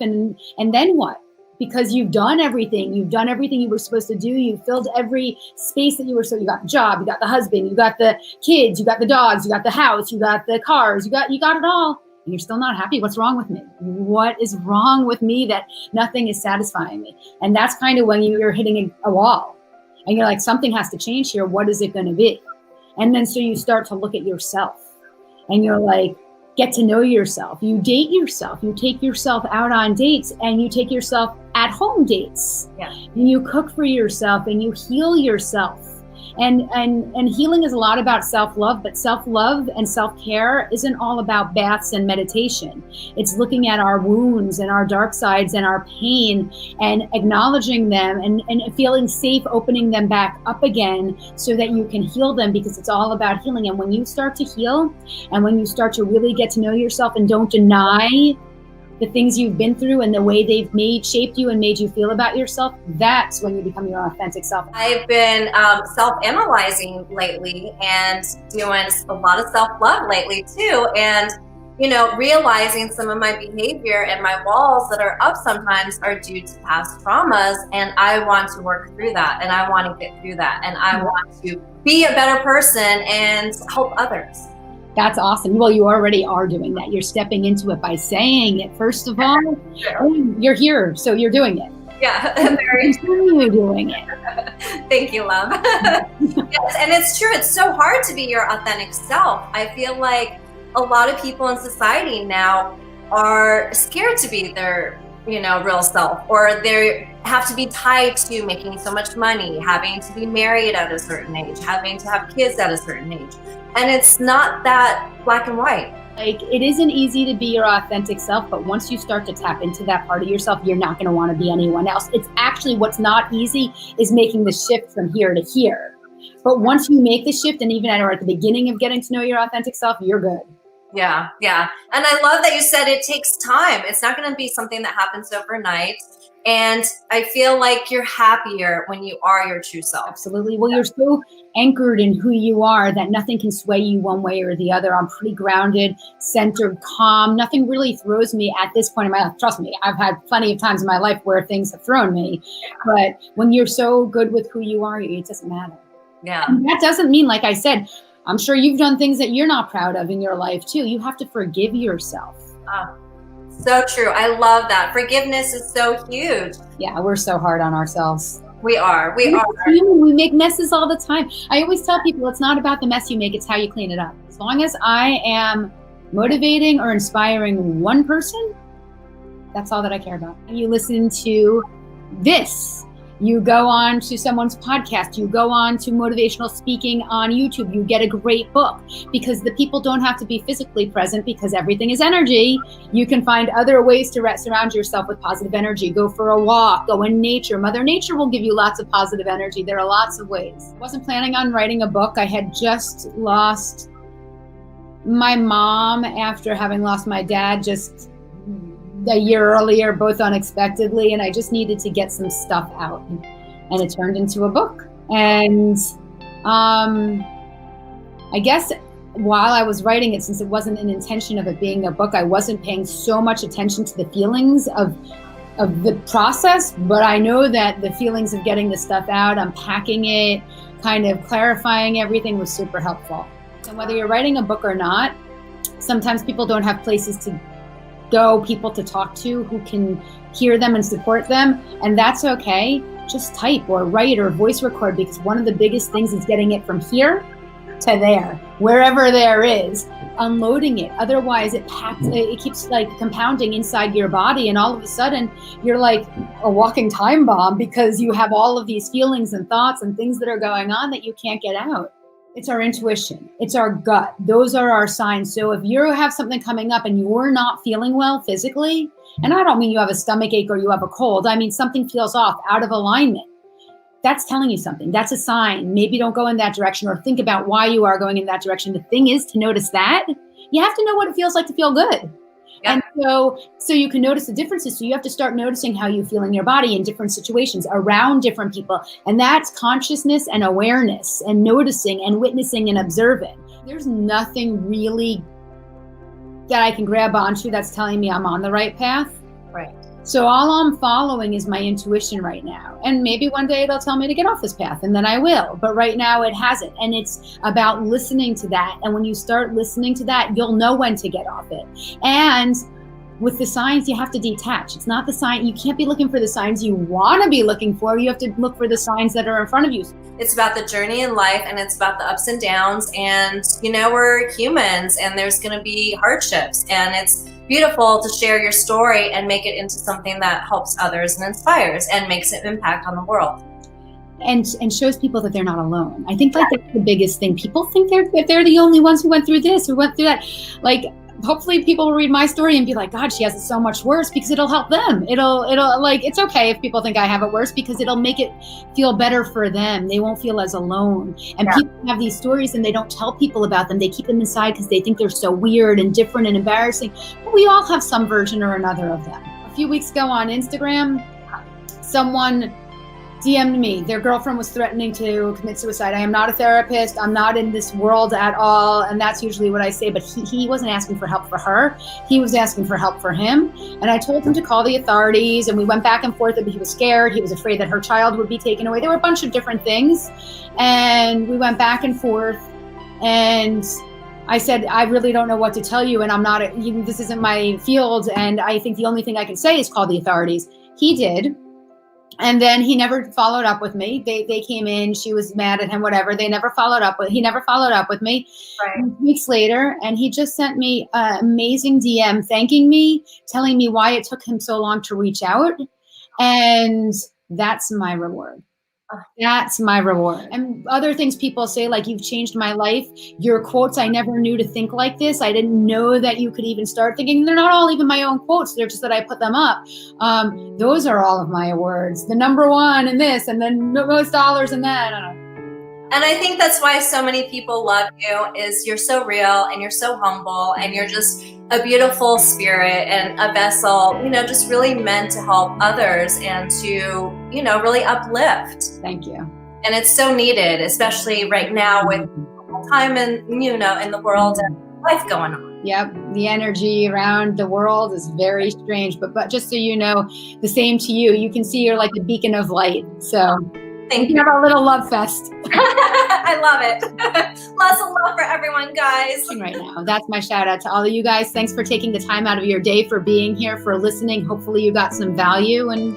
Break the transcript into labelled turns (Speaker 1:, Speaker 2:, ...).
Speaker 1: and then what? Because you've done everything you were supposed to do. You filled every space that you got the job, you got the husband, you got the kids, you got the dogs, you got the house, you got the cars, you got it all. And you're still not happy. What's wrong with me? What is wrong with me that nothing is satisfying me? And that's kind of when you're hitting a wall and you're like, something has to change here. What is it going to be? And then so you start to look at yourself and you're like, get to know yourself. You date yourself. You take yourself out on dates and you take yourself at home dates.
Speaker 2: Yeah.
Speaker 1: And you cook for yourself and you heal yourself. And healing is a lot about self-love, but self-love and self-care isn't all about baths and meditation. It's looking at our wounds and our dark sides and our pain and acknowledging them and feeling safe, opening them back up again so that you can heal them, because it's all about healing. And when you start to heal and when you start to really get to know yourself and don't deny the things you've been through and the way they've shaped you and made you feel about yourself, that's when you become your authentic self.
Speaker 2: I've been self-analyzing lately and doing a lot of self-love lately too. And, realizing some of my behavior and my walls that are up sometimes are due to past traumas. And I want to work through that and I want to get through that. And I want to be a better person and help others.
Speaker 1: That's awesome. Well, you already are doing that. You're stepping into it by saying it. First of all, you're here, so you're doing it.
Speaker 2: Yeah,
Speaker 1: you're doing it.
Speaker 2: Thank you, love. Yes, and it's true. It's so hard to be your authentic self. I feel like a lot of people in society now are scared to be their, real self, or they have to be tied to making so much money, having to be married at a certain age, having to have kids at a certain age. And it's not that black and white.
Speaker 1: Like, it isn't easy to be your authentic self, but once you start to tap into that part of yourself, you're not going to want to be anyone else. It's actually, what's not easy is making the shift from here to here. But once you make the shift, and even at the beginning of getting to know your authentic self, you're good.
Speaker 2: Yeah. And I love that you said it takes time. It's not going to be something that happens overnight. And I feel like you're happier when you are your true self.
Speaker 1: Absolutely. Well, you're so anchored in who you are that nothing can sway you one way or the other. I'm pretty grounded, centered, calm. Nothing really throws me at this point in my life. Trust me, I've had plenty of times in my life where things have thrown me. But when you're so good with who you are, it doesn't matter.
Speaker 2: Yeah.
Speaker 1: And that doesn't mean, like I said, I'm sure you've done things that you're not proud of in your life too. You have to forgive yourself.
Speaker 2: So true. I love that. Forgiveness is so huge.
Speaker 1: Yeah, we're so hard on ourselves.
Speaker 2: We are.
Speaker 1: We make messes all the time. I always tell people it's not about the mess you make, it's how you clean it up. As long as I am motivating or inspiring one person, that's all that I care about. You listen to this. You go on to someone's podcast, you go on to motivational speaking on YouTube, you get a great book, because the people don't have to be physically present, because everything is energy. You can find other ways to surround yourself with positive energy. Go for a walk, go in nature. Mother Nature will give you lots of positive energy. There are lots of ways. I wasn't planning on writing a book. I had just lost my mom after having lost my dad just a year earlier, both unexpectedly, and I just needed to get some stuff out, and it turned into a book. And I guess while I was writing it, since it wasn't an intention of it being a book, I wasn't paying so much attention to the feelings of the process, but I know that the feelings of getting the stuff out, unpacking it, kind of clarifying everything was super helpful. And whether you're writing a book or not, sometimes people don't have places to go, people to talk to who can hear them and support them, and that's okay. Just type or write or voice record, because one of the biggest things is getting it from here to there, wherever there is, unloading it. Otherwise it keeps like compounding inside your body, and all of a sudden you're like a walking time bomb, because you have all of these feelings and thoughts and things that are going on that you can't get out. It's our intuition. It's our gut. Those are our signs. So if you have something coming up and you're not feeling well physically, and I don't mean you have a stomach ache or you have a cold, I mean something feels off, out of alignment. That's telling you something. That's a sign. Maybe don't go in that direction, or think about why you are going in that direction. The thing is to notice that. You have to know what it feels like to feel good. Yeah. And so you can notice the differences. So you have to start noticing how you feel in your body in different situations, around different people. And that's consciousness and awareness and noticing and witnessing and observing. There's nothing really that I can grab onto that's telling me I'm on the right path.
Speaker 2: Right.
Speaker 1: So all I'm following is my intuition right now. And maybe one day it'll tell me to get off this path, and then I will. But right now it hasn't. And it's about listening to that. And when you start listening to that, you'll know when to get off it. And with the signs, you have to detach. It's not the sign. You can't be looking for the signs you want to be looking for. You have to look for the signs that are in front of you.
Speaker 2: It's about the journey in life, and it's about the ups and downs. And, we're humans, and there's going to be hardships. And it's beautiful to share your story and make it into something that helps others and inspires and makes an impact on the world.
Speaker 1: And shows people that they're not alone. I think that's the biggest thing. People think they're the only ones who went through this, who went through that. Like, hopefully people will read my story and be like, God, she has it so much worse, because it'll help them. It'll like, it's okay if people think I have it worse, because it'll make it feel better for them. They won't feel as alone. And people have these stories and they don't tell people about them. They keep them inside because they think they're so weird and different and embarrassing. But we all have some version or another of them. A few weeks ago on Instagram, someone DM'd me. Their girlfriend was threatening to commit suicide. I am not a therapist. I'm not in this world at all. And that's usually what I say. But he wasn't asking for help for her. He was asking for help for him. And I told him to call the authorities. And we went back and forth. He was scared. He was afraid that her child would be taken away. There were a bunch of different things. And we went back and forth. And I said, I really don't know what to tell you. And this isn't my field. And I think the only thing I can say is call the authorities. He did. And then he never followed up with me. They came in, she was mad at him, whatever. He never followed up with me.
Speaker 2: Right.
Speaker 1: Weeks later, and he just sent me an amazing DM thanking me, telling me why it took him so long to reach out. And that's my reward. That's my reward. And other things people say, like, you've changed my life. Your quotes, I never knew to think like this. I didn't know that you could even start thinking. They're not all even my own quotes. They're just that I put them up. Those are all of my awards. The number one and this, and then most dollars and that. I don't know.
Speaker 2: And I think that's why so many people love you, is you're so real and you're so humble and you're just a beautiful spirit and a vessel, just really meant to help others and to, really uplift.
Speaker 1: Thank you.
Speaker 2: And it's so needed, especially right now with time and, in the world and life going on.
Speaker 1: Yep. The energy around the world is very strange, but just so you know, the same to you. You can see you're like a beacon of light. So
Speaker 2: thank
Speaker 1: you. Have our little love fest.
Speaker 2: I love it. Lots of love for everyone, guys.
Speaker 1: Right now. That's my shout out to all of you guys. Thanks for taking the time out of your day, for being here, for listening. Hopefully you got some value, and